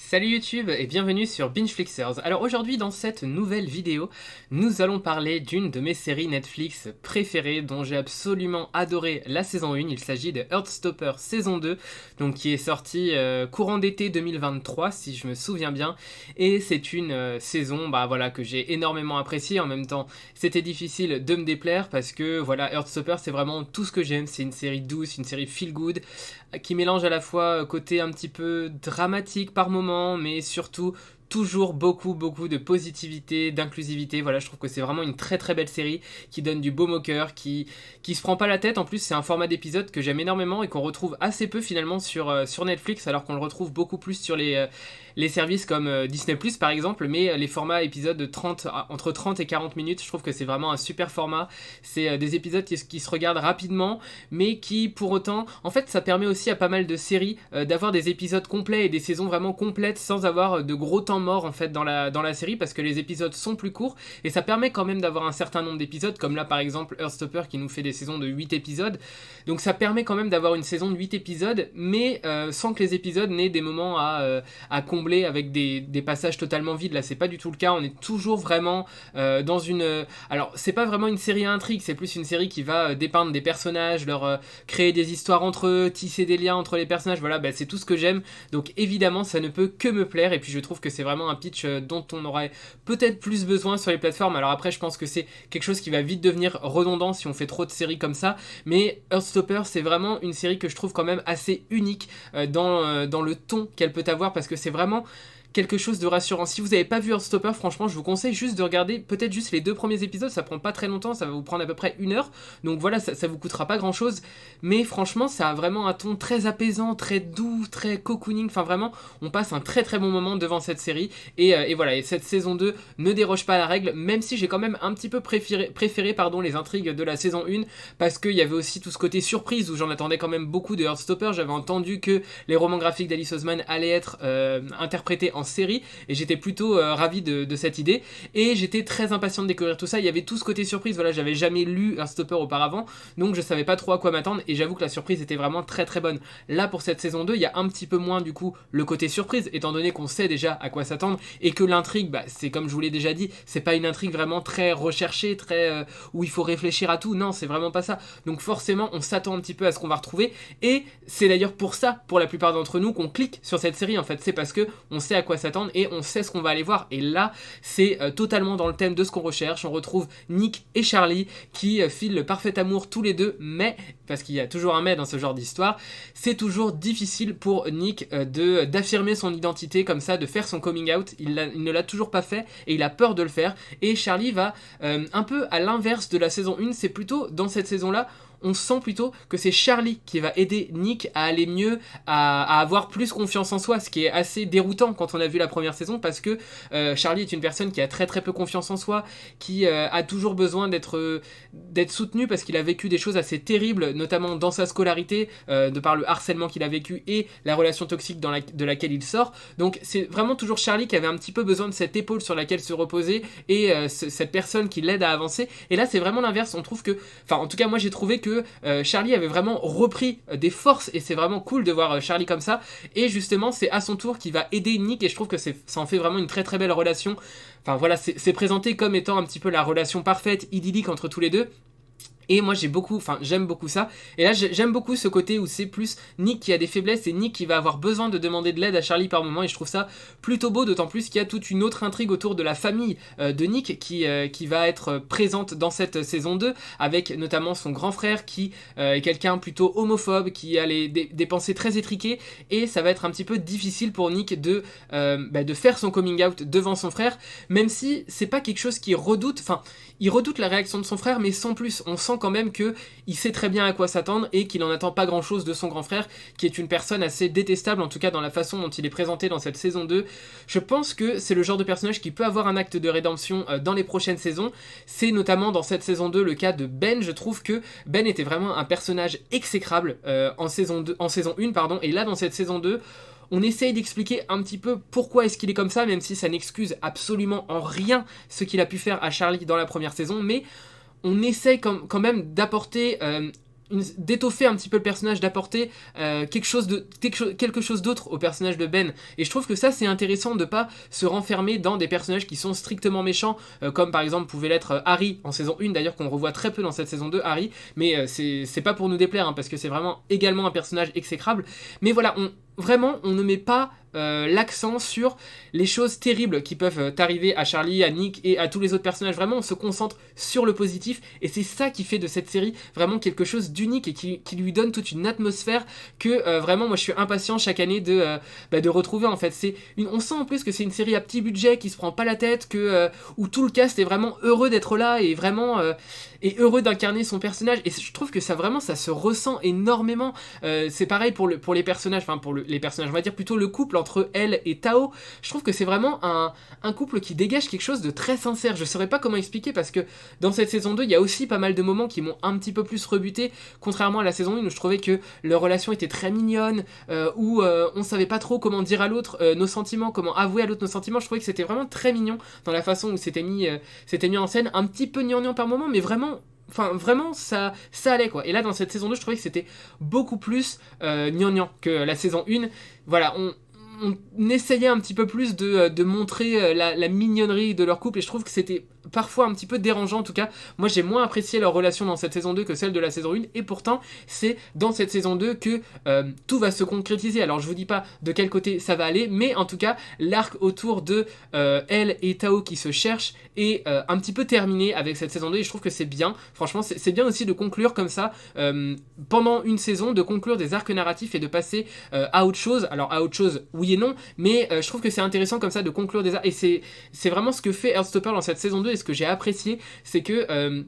Salut YouTube et bienvenue sur Bingeflixers. Alors aujourd'hui dans cette nouvelle vidéo, nous allons parler d'une de mes séries Netflix préférées dont j'ai absolument adoré la saison 1. Il s'agit de Heartstopper saison 2, donc qui est sortie courant d'été 2023 si je me souviens bien. Et c'est une saison que j'ai énormément appréciée. En même temps, c'était difficile de me déplaire parce que voilà, Heartstopper c'est vraiment tout ce que j'aime. C'est une série douce, une série feel good qui mélange à la fois côté un petit peu dramatique par moment, mais surtout toujours beaucoup de positivité, d'inclusivité. Voilà, je trouve que c'est vraiment une très très belle série qui donne du baume au cœur, qui se prend pas la tête. En plus, c'est un format d'épisode que j'aime énormément et qu'on retrouve assez peu finalement sur Netflix, alors qu'on le retrouve beaucoup plus sur les services comme Disney+, par exemple, mais les formats épisodes de entre 30 et 40 minutes, je trouve que c'est vraiment un super format. C'est des épisodes qui se regardent rapidement, mais qui, pour autant, en fait, ça permet aussi à pas mal de séries d'avoir des épisodes complets et des saisons vraiment complètes sans avoir de gros temps morts, en fait, dans la série, parce que les épisodes sont plus courts, et ça permet quand même d'avoir un certain nombre d'épisodes, comme là, par exemple, Heartstopper, qui nous fait des saisons de 8 épisodes. Donc ça permet quand même d'avoir une saison de 8 épisodes, mais sans que les épisodes n'aient des moments à combler avec des passages totalement vides. Là, c'est pas du tout le cas. On est toujours vraiment dans une... Alors, c'est pas vraiment une série à intrigue, c'est plus une série qui va dépeindre des personnages, leur créer des histoires entre eux, tisser des liens entre les personnages. Voilà, c'est tout ce que j'aime. Donc, évidemment, ça ne peut que me plaire. Et puis, je trouve que c'est vraiment un pitch dont on aurait peut-être plus besoin sur les plateformes. Alors après, je pense que c'est quelque chose qui va vite devenir redondant si on fait trop de séries comme ça. Mais Heartstopper, c'est vraiment une série que je trouve quand même assez unique dans le ton qu'elle peut avoir, parce que c'est vraiment quelque chose de rassurant. Si vous n'avez pas vu Heartstopper, franchement, je vous conseille juste de regarder peut-être juste les 2 premiers épisodes. Ça prend pas très longtemps, ça va vous prendre à peu près 1 heure. Donc voilà, ça vous coûtera pas grand chose. Mais franchement, ça a vraiment un ton très apaisant, très doux, très cocooning. Enfin vraiment, on passe un très très bon moment devant cette série. Et voilà, et cette saison 2 ne déroge pas à la règle, même si j'ai quand même un petit peu préféré les intrigues de la saison 1, parce qu'il y avait aussi tout ce côté surprise où j'en attendais quand même beaucoup de Heartstopper. J'avais entendu que les romans graphiques d'Alice Oseman allaient être interprétés en série, et j'étais plutôt ravi de cette idée, et j'étais très impatient de découvrir tout ça. Il y avait tout ce côté surprise, voilà, j'avais jamais lu Heartstopper auparavant, donc je savais pas trop à quoi m'attendre, et j'avoue que la surprise était vraiment très très bonne. Là, pour cette saison 2, il y a un petit peu moins du coup le côté surprise, étant donné qu'on sait déjà à quoi s'attendre, et que l'intrigue, c'est comme je vous l'ai déjà dit, c'est pas une intrigue vraiment très recherchée, très où il faut réfléchir à tout, non, c'est vraiment pas ça. Donc forcément, on s'attend un petit peu à ce qu'on va retrouver, et c'est d'ailleurs pour ça, pour la plupart d'entre nous, qu'on clique sur cette série, en fait. C'est parce que on sait à quoi s'attendre et on sait ce qu'on va aller voir. Et là, c'est totalement dans le thème de ce qu'on recherche. On retrouve Nick et Charlie qui filent le parfait amour tous les deux, mais, parce qu'il y a toujours un mais dans ce genre d'histoire, c'est toujours difficile pour Nick d'affirmer son identité comme ça, de faire son coming out. Il ne l'a toujours pas fait et il a peur de le faire. Et Charlie va un peu à l'inverse de la saison 1, c'est plutôt dans cette saison-là, on sent plutôt que c'est Charlie qui va aider Nick à aller mieux, à avoir plus confiance en soi, ce qui est assez déroutant quand on a vu la première saison, parce que Charlie est une personne qui a très très peu confiance en soi, qui a toujours besoin d'être soutenu parce qu'il a vécu des choses assez terribles, notamment dans sa scolarité, de par le harcèlement qu'il a vécu et la relation toxique de laquelle il sort. Donc c'est vraiment toujours Charlie qui avait un petit peu besoin de cette épaule sur laquelle se reposer, et cette personne qui l'aide à avancer. Et là c'est vraiment l'inverse, on trouve que, enfin en tout cas moi j'ai trouvé que Charlie avait vraiment repris des forces, et c'est vraiment cool de voir Charlie comme ça, et justement c'est à son tour qu'il va aider Nick, et je trouve que ça en fait vraiment une très très belle relation. Enfin voilà, c'est présenté comme étant un petit peu la relation parfaite, idyllique entre tous les deux. Et moi j'aime beaucoup ça. Et là j'aime beaucoup ce côté où c'est plus Nick qui a des faiblesses et Nick qui va avoir besoin de demander de l'aide à Charlie par moment. Et je trouve ça plutôt beau, d'autant plus qu'il y a toute une autre intrigue autour de la famille de Nick qui va être présente dans cette saison 2, avec notamment son grand frère qui est quelqu'un plutôt homophobe, qui a des pensées très étriquées. Et ça va être un petit peu difficile pour Nick de faire son coming out devant son frère, même si c'est pas quelque chose qu'il redoute. Enfin, il redoute la réaction de son frère, mais sans plus. On sent quand même qu'il sait très bien à quoi s'attendre et qu'il en attend pas grand chose de son grand frère, qui est une personne assez détestable, en tout cas dans la façon dont il est présenté dans cette saison 2. Je pense que c'est le genre de personnage qui peut avoir un acte de rédemption dans les prochaines saisons. C'est notamment dans cette saison 2 le cas de Ben. Je trouve que Ben était vraiment un personnage exécrable en saison 1, pardon, et là dans cette saison 2, on essaye d'expliquer un petit peu pourquoi est-ce qu'il est comme ça, même si ça n'excuse absolument en rien ce qu'il a pu faire à Charlie dans la première saison, mais on essaye quand même d'apporter d'étoffer un petit peu le personnage, d'apporter quelque chose d'autre au personnage de Ben. Et je trouve que ça c'est intéressant de pas se renfermer dans des personnages qui sont strictement méchants, comme par exemple pouvait l'être Harry en saison 1, d'ailleurs qu'on revoit très peu dans cette saison 2, Harry, mais c'est pas pour nous déplaire, hein, parce que c'est vraiment également un personnage exécrable. Mais voilà, vraiment, on ne met pas l'accent sur les choses terribles qui peuvent arriver à Charlie, à Nick et à tous les autres personnages. Vraiment, on se concentre sur le positif et c'est ça qui fait de cette série vraiment quelque chose d'unique et qui lui donne toute une atmosphère que vraiment, moi je suis impatient chaque année de retrouver en fait. On sent en plus que c'est une série à petit budget qui se prend pas la tête, où tout le cast est vraiment heureux d'être là et vraiment est heureux d'incarner son personnage. Et je trouve que ça vraiment, ça se ressent énormément. C'est pareil pour les personnages, enfin les personnages, on va dire plutôt le couple entre elle et Tao. Je trouve que c'est vraiment un couple qui dégage quelque chose de très sincère. Je saurais pas comment expliquer parce que dans cette saison 2, il y a aussi pas mal de moments qui m'ont un petit peu plus rebuté, contrairement à la saison 1 où je trouvais que leur relation était très mignonne, où on savait pas trop comment dire à l'autre nos sentiments, comment avouer à l'autre nos sentiments. Je trouvais que c'était vraiment très mignon dans la façon où c'était mis en scène, un petit peu gnangnan par moment, mais vraiment ça allait quoi. Et là dans cette saison 2 je trouvais que c'était beaucoup plus gnangnan que la saison 1. Voilà, on essayait un petit peu plus de montrer la mignonnerie de leur couple et je trouve que c'était parfois un petit peu dérangeant. En tout cas, moi j'ai moins apprécié leur relation dans cette saison 2 que celle de la saison 1 et pourtant c'est dans cette saison 2 que tout va se concrétiser. Alors je vous dis pas de quel côté ça va aller, mais en tout cas l'arc autour de elle et Tao qui se cherchent est un petit peu terminé avec cette saison 2 et je trouve que c'est bien. Franchement c'est bien aussi de conclure comme ça pendant une saison, de conclure des arcs narratifs et de passer à autre chose. Alors à autre chose oui et non, mais je trouve que c'est intéressant comme ça de conclure des arcs et c'est vraiment ce que fait Heartstopper dans cette saison 2 et ce que j'ai apprécié, c'est que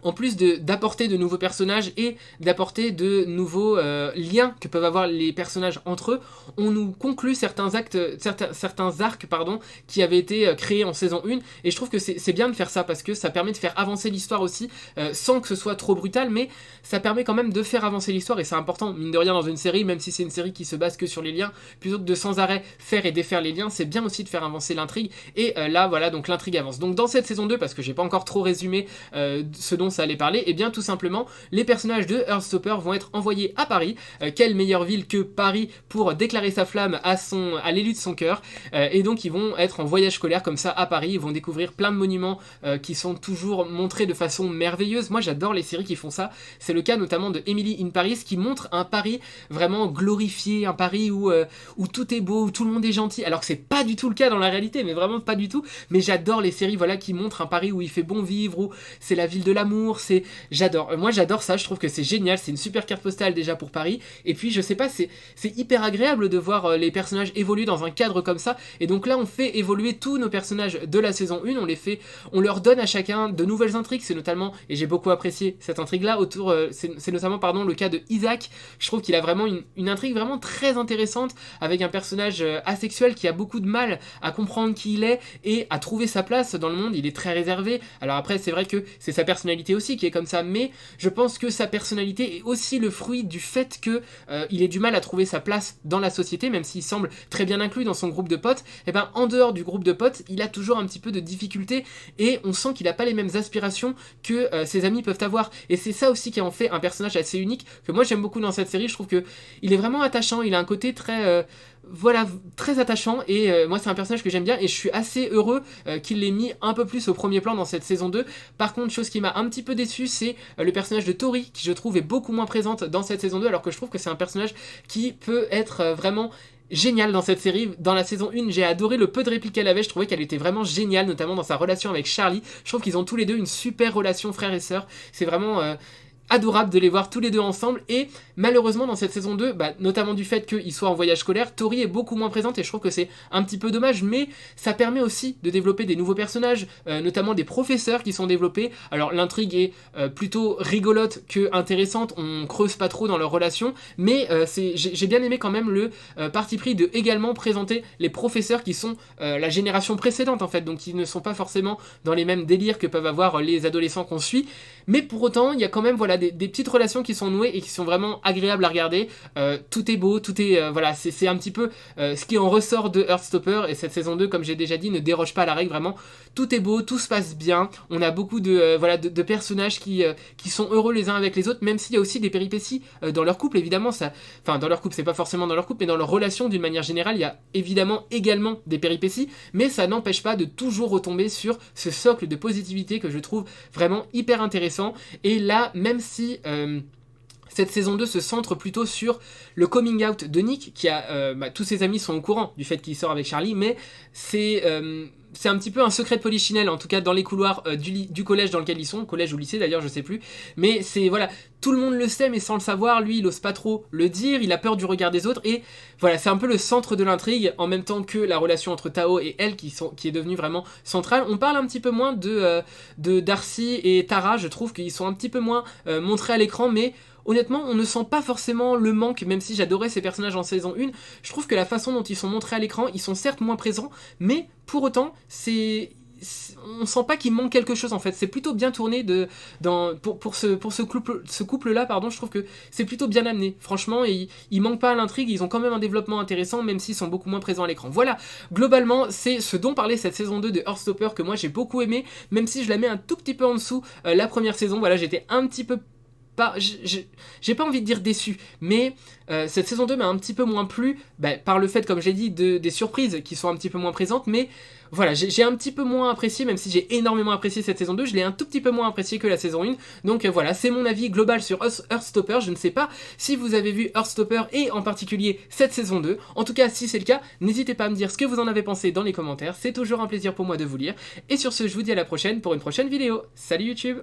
en plus d'apporter de nouveaux personnages et d'apporter de nouveaux liens que peuvent avoir les personnages entre eux, on nous conclut certains arcs qui avaient été créés en saison 1 et je trouve que c'est bien de faire ça parce que ça permet de faire avancer l'histoire aussi sans que ce soit trop brutal, mais ça permet quand même de faire avancer l'histoire et c'est important, mine de rien dans une série, même si c'est une série qui se base que sur les liens, plutôt que de sans arrêt faire et défaire les liens, c'est bien aussi de faire avancer l'intrigue et là voilà, donc l'intrigue avance. Donc dans cette saison 2, parce que j'ai pas encore trop résumé ce dont ça allait parler, et bien tout simplement les personnages de Heartstopper vont être envoyés à Paris. Quelle meilleure ville que Paris pour déclarer sa flamme à l'élu de son cœur, et donc ils vont être en voyage scolaire comme ça à Paris, ils vont découvrir plein de monuments qui sont toujours montrés de façon merveilleuse. Moi j'adore les séries qui font ça, c'est le cas notamment de Emily in Paris qui montre un Paris vraiment glorifié, un Paris où tout est beau, où tout le monde est gentil, alors que c'est pas du tout le cas dans la réalité, mais vraiment pas du tout. Mais j'adore les séries voilà, qui montrent un Paris où il fait bon vivre, où c'est la ville de l'amour, moi j'adore ça, je trouve que c'est génial, c'est une super carte postale déjà pour Paris, et puis je sais pas, c'est hyper agréable de voir les personnages évoluer dans un cadre comme ça, et donc là on fait évoluer tous nos personnages de la saison 1, on leur donne à chacun de nouvelles intrigues, c'est notamment, et j'ai beaucoup apprécié cette intrigue là, c'est notamment le cas de Isaac, je trouve qu'il a vraiment une intrigue vraiment très intéressante, avec un personnage asexuel qui a beaucoup de mal à comprendre qui il est, et à trouver sa place dans le monde, il est très réservé, alors après c'est vrai que c'est sa personnalité aussi qui est comme ça, mais je pense que sa personnalité est aussi le fruit du fait que il ait du mal à trouver sa place dans la société, même s'il semble très bien inclus dans son groupe de potes, et ben en dehors du groupe de potes, il a toujours un petit peu de difficulté et on sent qu'il a pas les mêmes aspirations que ses amis peuvent avoir, et c'est ça aussi qui en fait un personnage assez unique que moi j'aime beaucoup dans cette série. Je trouve que il est vraiment attachant, il a un côté très très attachant et moi c'est un personnage que j'aime bien et je suis assez heureux qu'il l'ait mis un peu plus au premier plan dans cette saison 2. Par contre, chose qui m'a un petit peu déçu, c'est le personnage de Tori qui je trouve est beaucoup moins présente dans cette saison 2, alors que je trouve que c'est un personnage qui peut être vraiment génial dans cette série. Dans la saison 1, j'ai adoré le peu de répliques qu'elle avait, je trouvais qu'elle était vraiment géniale, notamment dans sa relation avec Charlie. Je trouve qu'ils ont tous les deux une super relation frère et sœur, c'est vraiment adorable de les voir tous les deux ensemble, et malheureusement dans cette saison 2, notamment du fait qu'ils soient en voyage scolaire, Tori est beaucoup moins présente et je trouve que c'est un petit peu dommage, mais ça permet aussi de développer des nouveaux personnages, notamment des professeurs qui sont développés. Alors l'intrigue est plutôt rigolote que intéressante, on creuse pas trop dans leur relation, mais j'ai bien aimé quand même le parti pris de également présenter les professeurs qui sont la génération précédente en fait, donc qui ne sont pas forcément dans les mêmes délires que peuvent avoir les adolescents qu'on suit, mais pour autant il y a quand même voilà voilà, des petites relations qui sont nouées et qui sont vraiment agréables à regarder. Tout est beau, tout est... voilà, c'est un petit peu ce qui en ressort de Heartstopper, et cette saison 2, comme j'ai déjà dit, ne déroge pas à la règle, vraiment. Tout est beau, tout se passe bien, on a beaucoup de personnages qui sont heureux les uns avec les autres, même s'il y a aussi des péripéties dans leur couple, évidemment, enfin dans leur couple, c'est pas forcément dans leur couple, mais dans leur relation d'une manière générale, il y a évidemment également des péripéties, mais ça n'empêche pas de toujours retomber sur ce socle de positivité que je trouve vraiment hyper intéressant. Et là, même si... cette saison 2 se centre plutôt sur le coming out de Nick, qui a tous ses amis sont au courant du fait qu'il sort avec Charlie, mais c'est un petit peu un secret de polichinelle, en tout cas dans les couloirs du collège dans lequel ils sont, collège ou lycée d'ailleurs, je sais plus, mais c'est voilà, tout le monde le sait mais sans le savoir, lui il ose pas trop le dire, il a peur du regard des autres, et voilà, c'est un peu le centre de l'intrigue, en même temps que la relation entre Tao et elle qui est devenue vraiment centrale. On parle un petit peu moins de Darcy et Tara, je trouve qu'ils sont un petit peu moins montrés à l'écran, mais honnêtement, on ne sent pas forcément le manque, même si j'adorais ces personnages en saison 1. Je trouve que la façon dont ils sont montrés à l'écran, ils sont certes moins présents, mais pour autant, on sent pas qu'il manque quelque chose en fait. C'est plutôt bien tourné pour ce couple-là, pardon. Je trouve que c'est plutôt bien amené. Franchement, il manque pas à l'intrigue, ils ont quand même un développement intéressant, même s'ils sont beaucoup moins présents à l'écran. Voilà, globalement, c'est ce dont parlait cette saison 2 de Heartstopper que moi j'ai beaucoup aimé, même si je la mets un tout petit peu en dessous la première saison. Voilà, j'étais un petit peu j'ai pas envie de dire déçu, mais cette saison 2 m'a un petit peu moins plu par le fait, comme j'ai dit, des surprises qui sont un petit peu moins présentes, mais voilà, j'ai un petit peu moins apprécié, même si j'ai énormément apprécié cette saison 2, je l'ai un tout petit peu moins apprécié que la saison 1, donc voilà, c'est mon avis global sur Heartstopper. Je ne sais pas si vous avez vu Heartstopper et en particulier cette saison 2, en tout cas si c'est le cas, n'hésitez pas à me dire ce que vous en avez pensé dans les commentaires, c'est toujours un plaisir pour moi de vous lire, et sur ce je vous dis à la prochaine pour une prochaine vidéo. Salut YouTube!